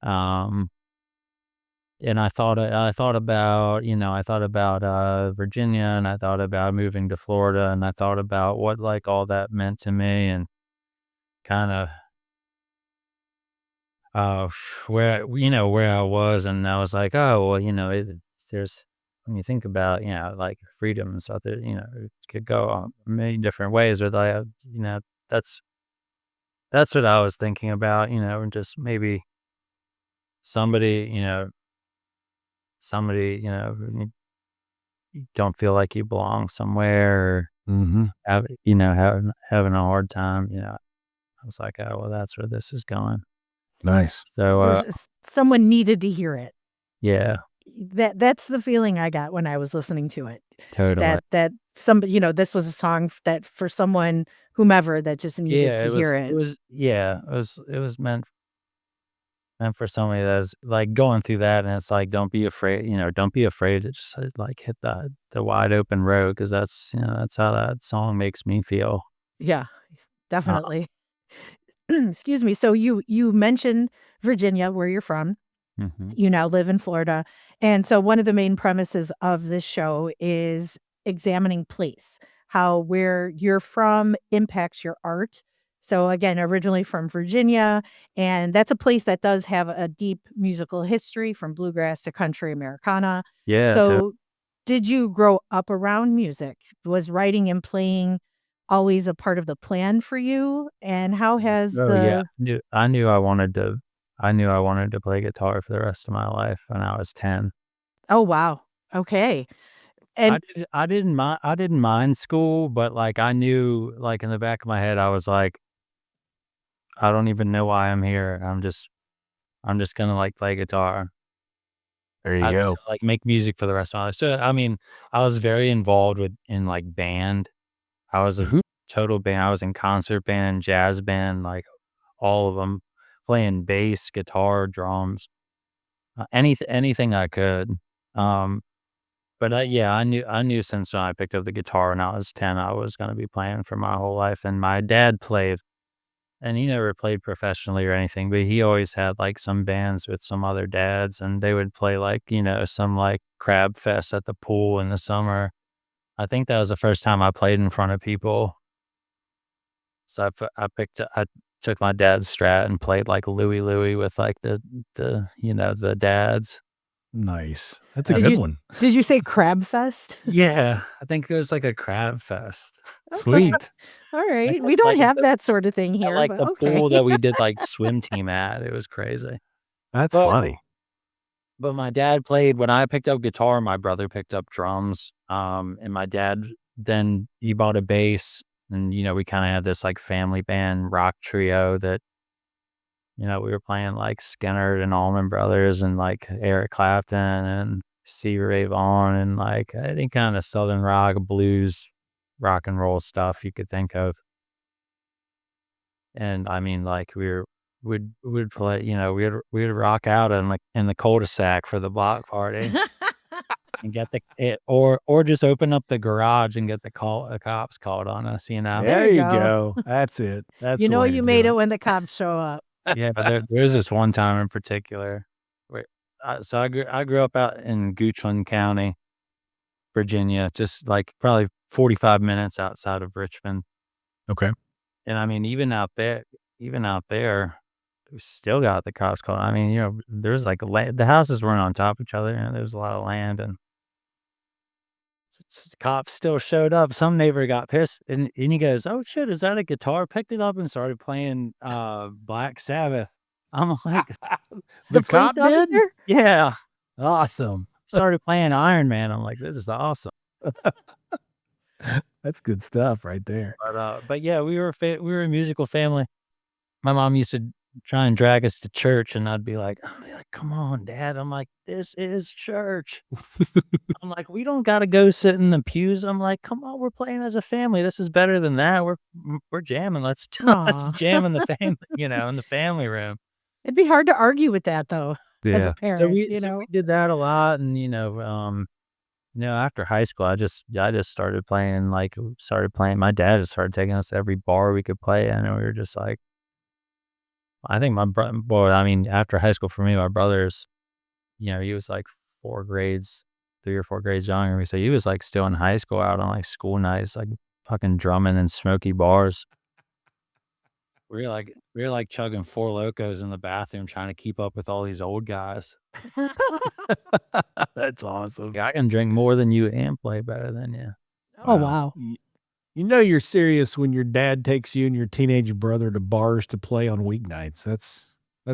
Um, and I thought about, Virginia, and I thought about moving to Florida, and I thought about what like all that meant to me, and kind of uh where where I was, and I was like, oh well, there's when you think about like freedom and stuff, that it could go many different ways, or like that's what I was thinking about, and just maybe somebody somebody you don't feel like you belong somewhere, or Mm-hmm. having a hard time. I was like, oh well, that's where this is going. Nice. So Someone needed to hear it. yeah, That's the feeling I got when I was listening to it. totally. That somebody, this was a song that for someone, whomever, that just needed Yeah, to hear it. it was meant for somebody that's like going through that, and it's like, don't be afraid, don't be afraid to just like hit the wide open road, because that's how that song makes me feel. Yeah, Uh, definitely. Excuse me. So you mentioned Virginia, where you're from. mhm. You now live in Florida. And so one of the main premises of this show is examining place, how where you're from impacts your art. So again, originally from Virginia, and that's a place that does have a deep musical history, from bluegrass to country Americana. Yeah, So did you grow up around music? Was writing and playing always a part of the plan for you? And how has oh yeah, the I knew I wanted to play guitar for the rest of my life when I was 10. Oh, wow. Okay. And I didn't mind school, but like I knew, like in the back of my head, I was like, I don't even know why I'm here. I'm just gonna like play guitar. There you I just go. like make music for the rest of my life. So I mean, I was very involved in like band. I was a Mhm. total band. I was in concert band, jazz band, like all of them, playing bass, guitar, drums, anything I could. Um, but yeah, I knew since when I picked up the guitar when I was 10, I was going to be playing for my whole life. And my dad played, and he never played professionally or anything, but he always had like some bands with some other dads, and they would play like, some like crab fest at the pool in the summer. I think that was the first time I played in front of people. So I took my dad's Strat and played like Louie Louie with like the dads. Nice. That's a And good one. did you say Crab Fest? yeah, I think it was like a crab fest. Okay. Sweet. All I right. got, We don't like have that sort of thing at here, like but the okay. pool that we did like swim team at. It was crazy. That's But funny. but my dad played when I picked up guitar, my brother picked up drums. And my dad then he bought a bass, and we kind of had this like family band rock trio that we were playing like Skinner and Allman Brothers and like Eric Clapton and Stevie Ray Vaughan and like any kind of southern rock, blues, rock and roll stuff you could think of. And I mean, like we'd play, we'd rock out in like in the cul-de-sac for the block party and get or just open up the garage and get the cops called on us. There There you you go. go. That's it. That's You the know way to you do made it. it when the cops show up. Yeah, there's this one time in particular where so I grew up out in Goochland County, Virginia, just like probably 45 minutes outside of Richmond. Okay. And I mean, even out there, we still got the cops called. I mean, there's like the houses weren't on top of each other, and there's a lot of land, and cops still showed up. Some neighbor got pissed, and he goes, "Oh shit, is that a guitar?" Picked it up and started playing Black Sabbath. I'm like, The The police cop did? officer? yeah. Awesome. Started playing Iron Man. I'm like, this is awesome. That's good stuff right there. But yeah, we were a musical family. My mom used to try and drag us to church, and I'd be like, come on, Dad. I'm like, this is church. I'm like, we don't got to go sit in the pews. I'm like, come on, we're playing as a family. This is better than that. We're jamming. Let's Aw. jam in the family, in the family room. It'd be hard to argue with that, though, as a Yeah. parent, So we did that a lot, and after high school, I just started playing. My dad just started taking us to every bar we could play in, and we were just like, I think after high school for me, my brother's, he was like 3 or 4 grades younger than me, so he was like still in high school out on like school nights, like fucking drumming in smoky bars. We were like chugging Four Locos in the bathroom trying to keep up with all these old guys. That's awesome. Yeah, I can drink more than you and play better than you. Oh, wow. You know you're serious when your dad takes you and your teenage brother to bars to play on weeknights. That's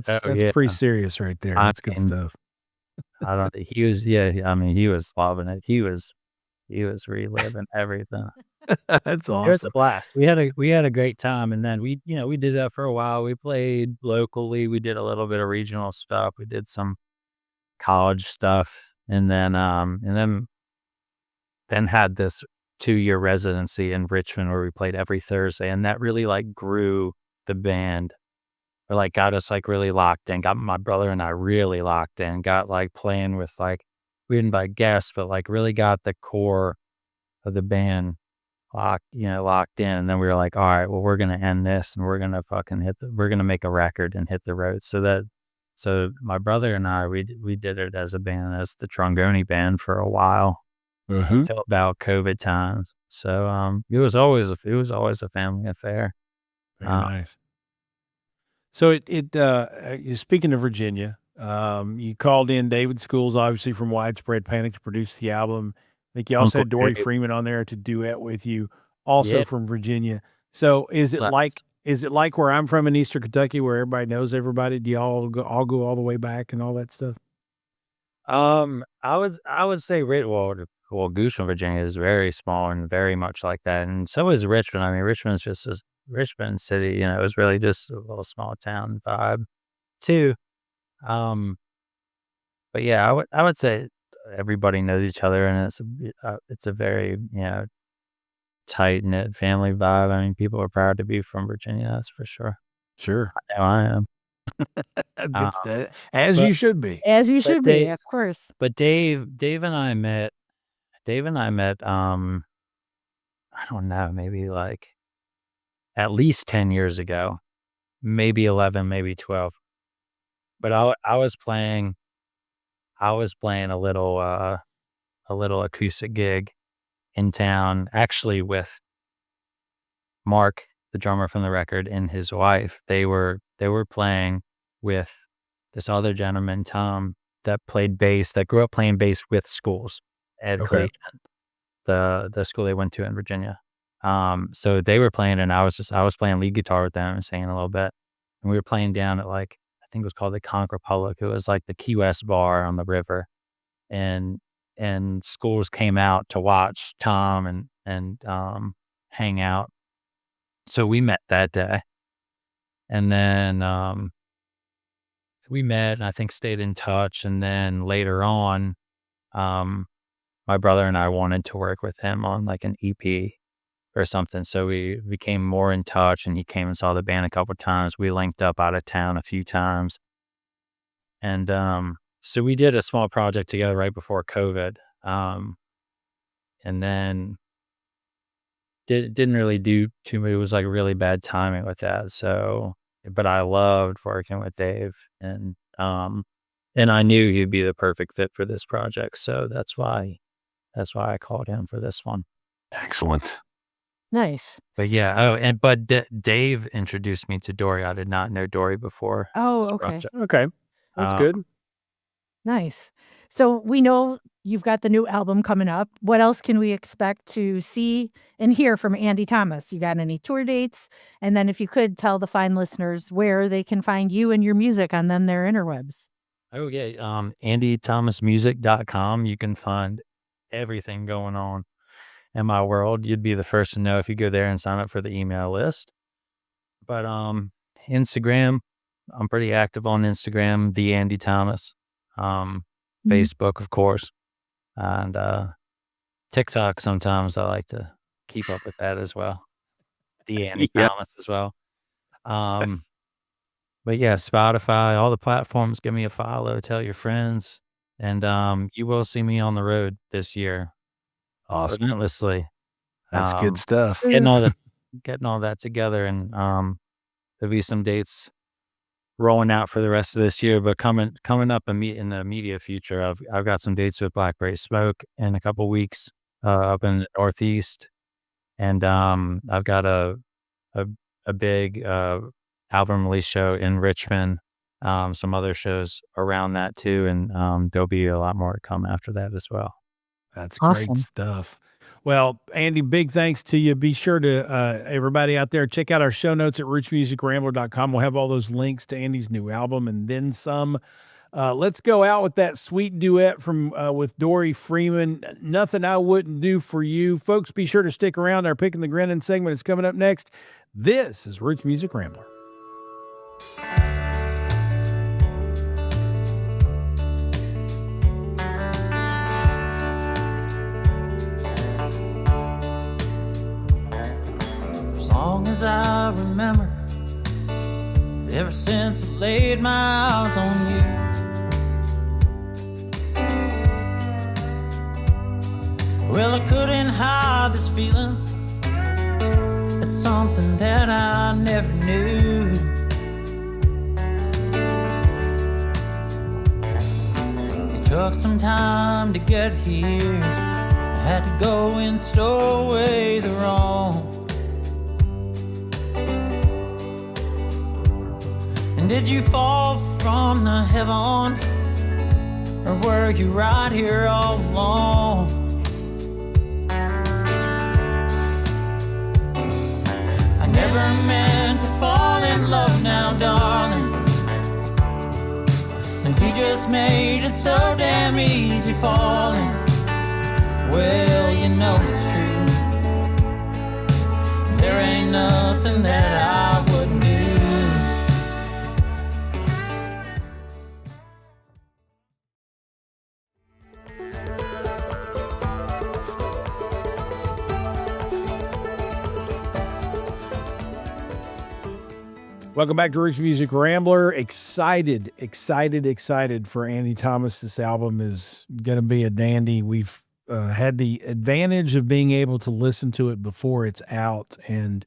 yeah. pretty serious right there. I That's good mean, stuff. I don't. He was. Yeah. I mean, he was loving it. He was reliving everything. That's It was a awesome. blast. We had a great time, and then we did that for a while. We played locally. We did a little bit of regional stuff. We did some college stuff, and then had this 2-year residency in Richmond where we played every Thursday, and that really like grew the band. Or like got us like really locked in. Got my brother and I really locked in. Got like playing with like, we didn't invite guests, but like really got the core of the band locked in. And then we were like, all right, well, we're gonna end this and we're gonna fucking we're gonna make a record and hit the road. So my brother and I, we did it as a band, as the Trongone Band for a while, until about COVID times. So it was always a family affair. Very nice. So speaking of Virginia, you called in David Schools, obviously from Widespread Panic, to produce the album. I think you also Uncle had Dory Dave. Freeman on there to duet with you, also Yeah. from Virginia. So is it Blast. like where I'm from in Eastern Kentucky, where everybody knows everybody? Do y'all go all the way back and all that stuff? I would say Goochland, Virginia is very small and very much like that, and so is Richmond. I mean, Richmond City, it was really just a little small town vibe too. But yeah, I would say everybody knows each other, and it's a very tight knit family vibe. I mean, people are proud to be from Virginia, that's for sure. Sure. I know I am. Good stuff. As you should be. As you should be, Dave- of course. But Dave and I met. I don't know, maybe like at least 10 years ago, maybe 11, maybe 12. But I was playing a little acoustic gig in town, actually with Mark, the drummer from the record, and his wife. They were playing with this other gentleman, Tom, that played bass, that grew up playing bass with Schools at Okay. Clayton, the school they went to in Virginia. So they were playing, and I was playing lead guitar with them and singing a little bit. And we were playing down at like, I think it was called the Conch Republic. It was like the Key West bar on the river. And Schools came out to watch Tom and hang out. So we met that day. And then we met and I think stayed in touch. And then later on, my brother and I wanted to work with him on like an EP or something. So we became more in touch, and he came and saw the band a couple of times. We linked up out of town a few times. And so we did a small project together right before COVID. And then didn't really do too much. It was like really bad timing with that. So, but I loved working with Dave, and I knew he'd be the perfect fit for this project. So that's why I called him for this one. Excellent. Nice. But yeah, but Dave introduced me to Dory. I did not know Dory before. Oh, this okay. project. Okay. That's good. Nice. So we know you've got the new album coming up. What else can we expect to see and hear from Andy Thomas? You got any tour dates? And then if you could tell the fine listeners where they can find you and your music on them their interwebs. Oh yeah, andythomasmusic.com. You can find everything going on in my world. You'd be the first to know if you go there and sign up for the email list. But Instagram, I'm pretty active on Instagram, the Andy Thomas. Facebook, of course, and TikTok. Sometimes I like to keep up with that as well. The Andy Thomas as well. But yeah, Spotify, all the platforms. Give me a follow. Tell your friends. And you will see me on the road this year, Awesome. relentlessly. That's good stuff. Getting all that together, and there'll be some dates rolling out for the rest of this year. But coming up in the immediate future, I've got some dates with Blackberry Smoke in a couple weeks up in the Northeast, and I've got a big album release show in Richmond. Some other shows around that too, and there'll be a lot more to come after that as well. That's Awesome. great stuff. Well, Andy, big thanks to you. Be sure to, everybody out there, check out our show notes at rootsmusicrambler.com. We'll have all those links to Andy's new album and then some. Let's go out with that sweet duet from with Dory Freeman, Nothing I Wouldn't Do For You. Folks, be sure to stick around. Our Picking the Grinning segment is coming up next. This is Roots Music Rambler. As long as I remember, ever since I laid my eyes on you, well, I couldn't hide this feeling. It's something that I never knew. It took some time to get here. I had to go and stow away the wrong. And did you fall from the heaven, or were you right here all along? I never meant to fall in love now, darling. And you just made it so damn easy falling. Well, you know it's true. There ain't nothing that I wouldn't do. Welcome back to Roots Music Rambler. Excited for Andy Thomas. This album is going to be a dandy. We've had the advantage of being able to listen to it before it's out. And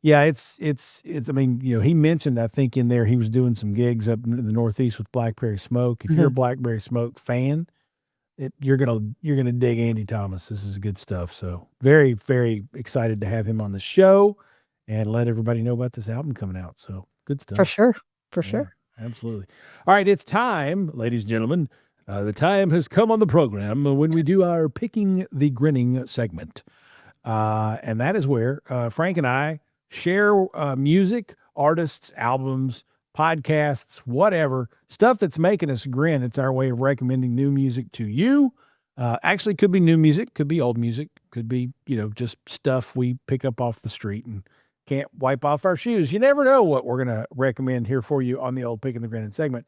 yeah, it's, I mean, you know, he mentioned, I think in there, he was doing some gigs up in the Northeast with Blackberry Smoke. If you're a Blackberry Smoke fan, you're going to dig Andy Thomas. This is good stuff. So very, very excited to have him on the show and let everybody know about this album coming out. So good stuff. For sure. Yeah, absolutely. All right, it's time, ladies and gentlemen. The time has come on the program when we do our Picking the Grinning segment. And that is where Frank and I share music, artists, albums, podcasts, whatever, stuff that's making us grin. It's our way of recommending new music to you. Actually, could be new music, could be old music, could be, you know, just stuff we pick up off the street and can't wipe off our shoes. You never know what we're going to recommend here for you on the old Picking the Grinning segment.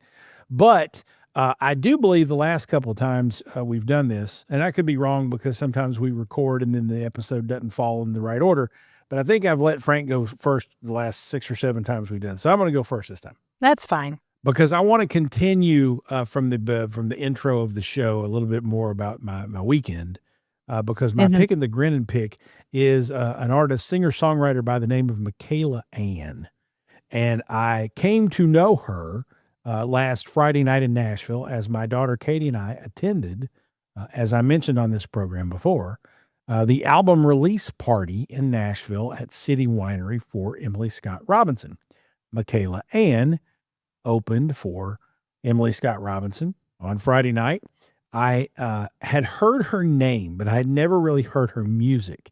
But I do believe the last couple of times we've done this, and I could be wrong because sometimes we record and then the episode doesn't fall in the right order, but I think I've let Frank go first the last 6 or 7 times we've done. So I'm going to go first this time. That's fine. Because I want to continue from the intro of the show a little bit more about my weekend. Because my Picking the Grinning pick is an artist, singer-songwriter by the name of Michaela Ann. And I came to know her last Friday night in Nashville as my daughter Katie and I attended, as I mentioned on this program before, the album release party in Nashville at City Winery for Emily Scott Robinson. Michaela Ann opened for Emily Scott Robinson on Friday night. I had heard her name, but I had never really heard her music.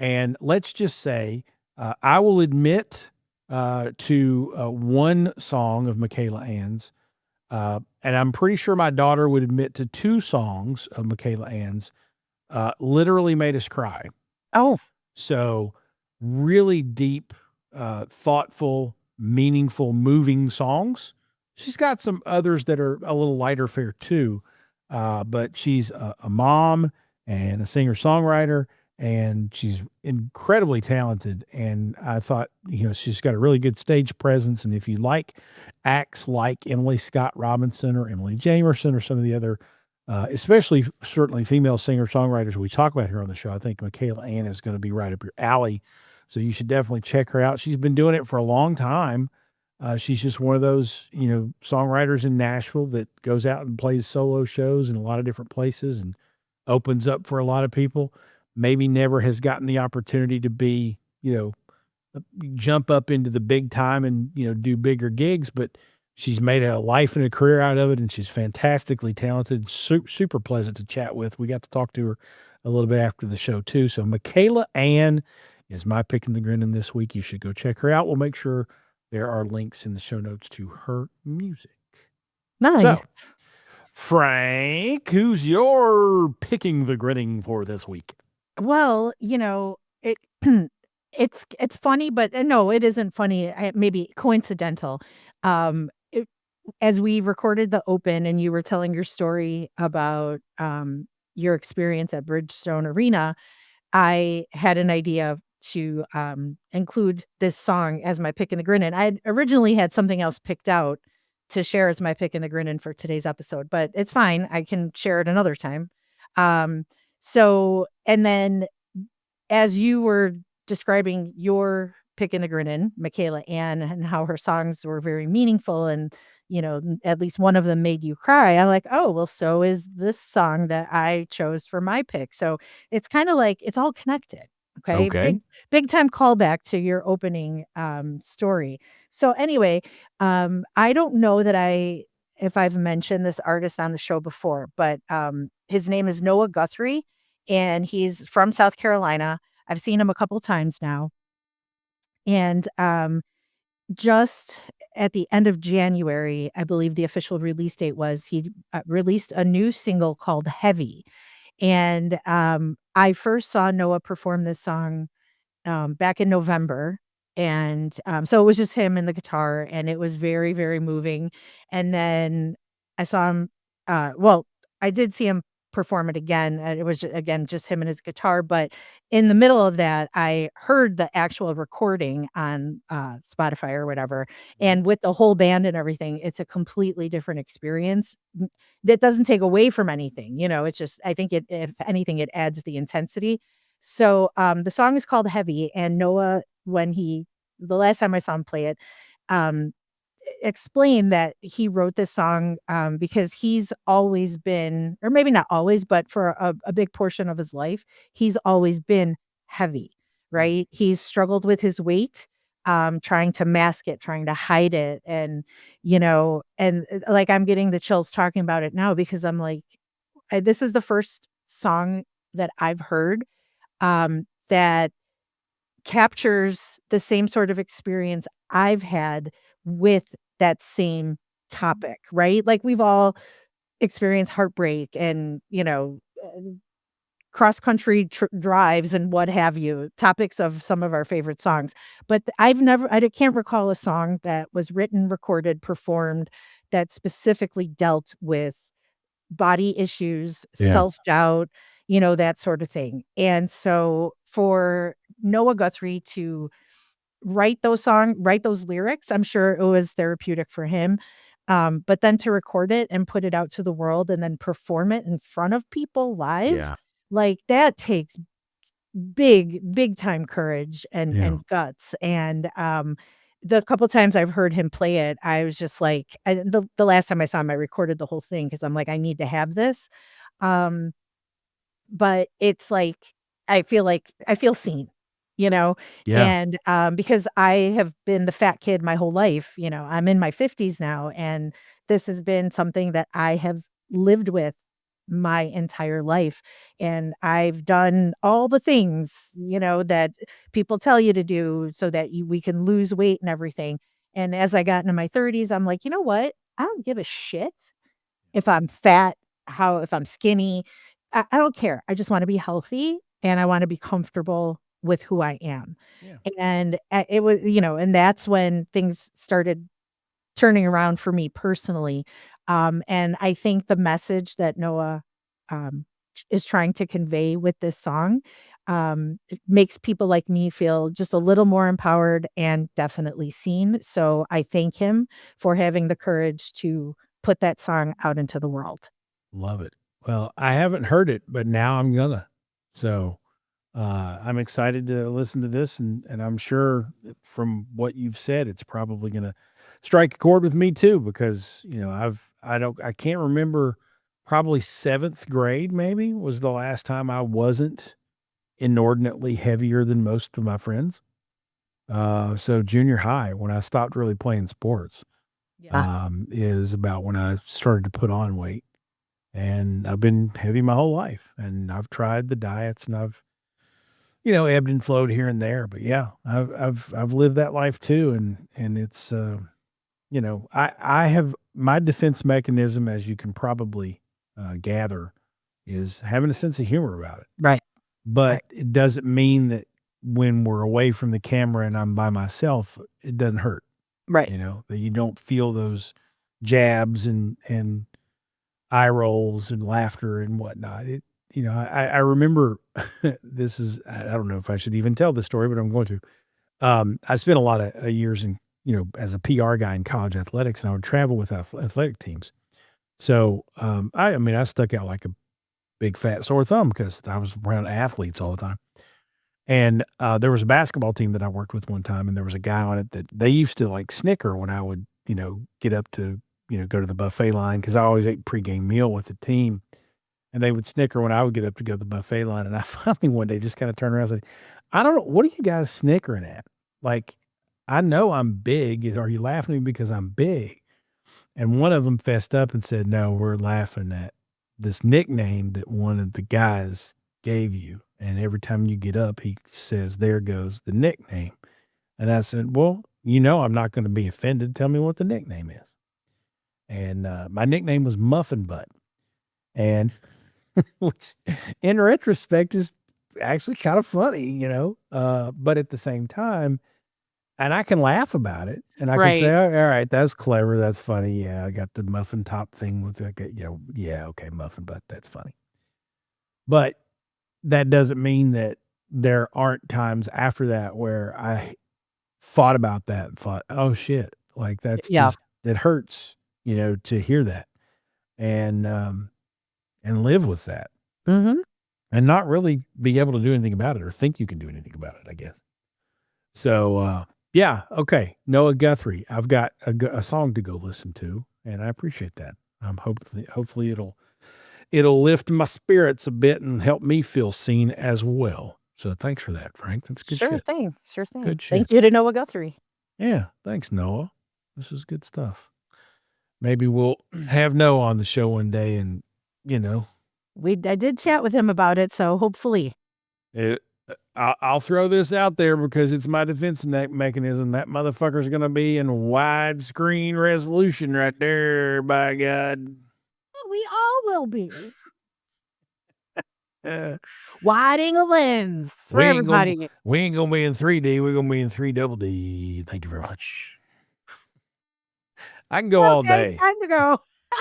And let's just say I will admit to one song of Michaela Ann's, and I'm pretty sure my daughter would admit to 2 songs of Michaela Ann's, literally made us cry. Oh. So really deep, thoughtful, meaningful, moving songs. She's got some others that are a little lighter fare too. But she's a mom and a singer-songwriter, and she's incredibly talented. And I thought, she's got a really good stage presence. And if you like acts like Emily Scott Robinson or Emily Jamerson or some of the other, especially certainly female singer-songwriters we talk about here on the show, I think Michaela Ann is going to be right up your alley. So you should definitely check her out. She's been doing it for a long time. She's just one of those, songwriters in Nashville that goes out and plays solo shows in a lot of different places and opens up for a lot of people. Maybe never has gotten the opportunity to be, jump up into the big time and, do bigger gigs, but she's made a life and a career out of it. And she's fantastically talented, super pleasant to chat with. We got to talk to her a little bit after the show too. So Michaela Ann is my pick and the grinning this week. You should go check her out. We'll make sure there are links in the show notes to her music. Nice. So, Frank, who's your picking the grinning for this week? Well, it it's funny, but no, it isn't funny. Maybe coincidental. As we recorded the open and you were telling your story about your experience at Bridgestone Arena, I had an idea to include this song as my pick and the grinning. I had originally had something else picked out to share as my pick and the grinning for today's episode, but it's fine. I can share it another time. And then as you were describing your pick and the grinning, Michaela Ann, and how her songs were very meaningful and, at least one of them made you cry. I'm like, oh, well, so is this song that I chose for my pick. So it's kind of like it's all connected. Okay. Okay. Big time callback to your opening story. So anyway, I don't know if I've mentioned this artist on the show before, but his name is Noah Guthrie, and he's from South Carolina. I've seen him a couple times now. And just at the end of January, I believe the official release date was, he released a new single called Heavy. And I first saw Noah perform this song back in November. And so it was just him and the guitar, and it was very, very moving. And then I saw him, I did see him perform it again. It was again just him and his guitar. But in the middle of that, I heard the actual recording on Spotify or whatever. And with the whole band and everything, it's a completely different experience. That doesn't take away from anything. It's just, I think if anything, it adds the intensity. So the song is called Heavy, and Noah, the last time I saw him play it, explained that he wrote this song because he's always been, or maybe not always, but for a big portion of his life, he's always been heavy, right? He's struggled with his weight, trying to mask it, trying to hide it. And, like I'm getting the chills talking about it now because I'm like, this is the first song that I've heard that captures the same sort of experience I've had with that same topic, right? Like we've all experienced heartbreak and, cross country drives and what have you, topics of some of our favorite songs. But I can't recall a song that was written, recorded, performed that specifically dealt with body issues, Yeah. self-doubt, that sort of thing. And so for Noah Guthrie to write those lyrics, I'm sure it was therapeutic for him. But then to record it and put it out to the world and then perform it in front of people live, Yeah. like that takes big time courage Yeah. and guts. And the couple times I've heard him play it, I was just like, the last time I saw him, I recorded the whole thing because I'm like, I need to have this. But it's like, I feel seen, Yeah. and because I have been the fat kid my whole life, I'm in my 50s now, and this has been something that I have lived with my entire life. And I've done all the things, that people tell you to do so that we can lose weight and everything. And as I got into my 30s, I'm like, you know what? I don't give a shit if I'm fat, if I'm skinny. I don't care. I just want to be healthy and I want to be comfortable with who I am. Yeah. And it was, and that's when things started turning around for me personally. And I think the message that Noah is trying to convey with this song. It makes people like me feel just a little more empowered and definitely seen. So I thank him for having the courage to put that song out into the world. Love it. Well, I haven't heard it, but now I'm gonna. So I'm excited to listen to this, and I'm sure from what you've said, it's probably gonna strike a chord with me too, because I can't remember, probably 7th grade maybe was the last time I wasn't inordinately heavier than most of my friends. So junior high, when I stopped really playing sports, is about when I started to put on weight. And I've been heavy my whole life, and I've tried the diets, and I've, ebbed and flowed here and there. But yeah, I've lived that life too. And it's, I have my defense mechanism, as you can probably gather, is having a sense of humor about it. Right. But it doesn't mean that when we're away from the camera and I'm by myself, it doesn't hurt. Right. That you don't feel those jabs and eye rolls and laughter and whatnot. I remember this is, I don't know if I should even tell this story, but I'm going to. I spent a lot of years in, as a PR guy in college athletics, and I would travel with athletic teams. So, I stuck out like a big fat sore thumb because I was around athletes all the time. And there was a basketball team that I worked with one time, and there was a guy on it that they used to like snicker when I would, get up to, go to the buffet line, because I always ate pregame meal with the team. And they would snicker when I would get up to go to the buffet line. And I finally one day just kind of turned around and said, I don't know, what are you guys snickering at? Like, I know I'm big. Are you laughing at me because I'm big? And one of them fessed up and said, no, we're laughing at this nickname that one of the guys gave you. And every time you get up, he says, there goes the nickname. And I said, well, I'm not going to be offended. Tell me what the nickname is. And my nickname was Muffin Butt. And which in retrospect is actually kind of funny, but at the same time, and I can laugh about it, and I can say, oh, all right, that's clever. That's funny. Yeah. I got the muffin top thing with okay. Muffin Butt. That's funny. But that doesn't mean that there aren't times after that where I thought about that and thought, oh shit, like that's just, it hurts, to hear that and live with that, and not really be able to do anything about it or think you can do anything about it, I guess. So, yeah. Okay. Noah Guthrie, I've got a song to go listen to, and I appreciate that. Hopefully it'll lift my spirits a bit and help me feel seen as well. So thanks for that, Frank. That's good. Sure thing. Good shit. Thank you to Noah Guthrie. Yeah. Thanks, Noah. This is good stuff. Maybe we'll have Noah on the show one day, and I did chat with him about it, so hopefully. I'll throw this out there because it's my defense mechanism. That motherfucker's going to be in widescreen resolution right there, by God. We all will be. Widening a lens for everybody. We ain't going to be in 3D. We're going to be in 3 double D. Thank you very much. I can go all day. Time to go.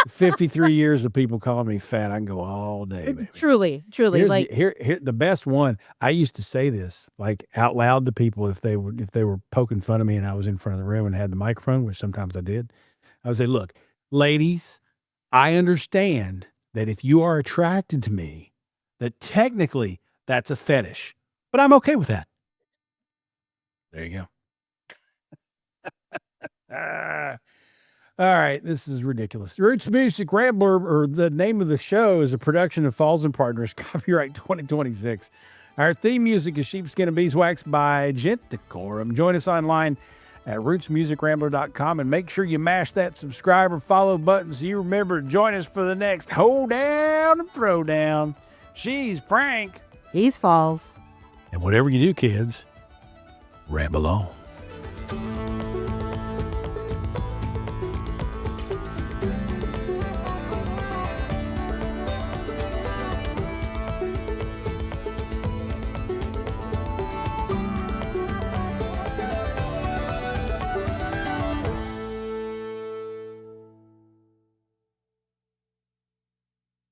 53 years of people calling me fat. I can go all day, baby. Truly. Here's here the best one. I used to say this like out loud to people if they were poking fun of me and I was in front of the room and had the microphone, which sometimes I did. I would say, look, ladies, I understand that if you are attracted to me, that technically that's a fetish, but I'm okay with that. There you go. All right, this is ridiculous. Roots Music Rambler, or the name of the show, is a production of Falls and Partners, copyright 2026. Our theme music is Sheepskin and Beeswax by Genticorum. Join us online at rootsmusicrambler.com, and make sure you mash that subscribe or follow button so you remember to join us for the next Hold Down and Throwdown. She's Frank. He's Falls. And whatever you do, kids, ramble on.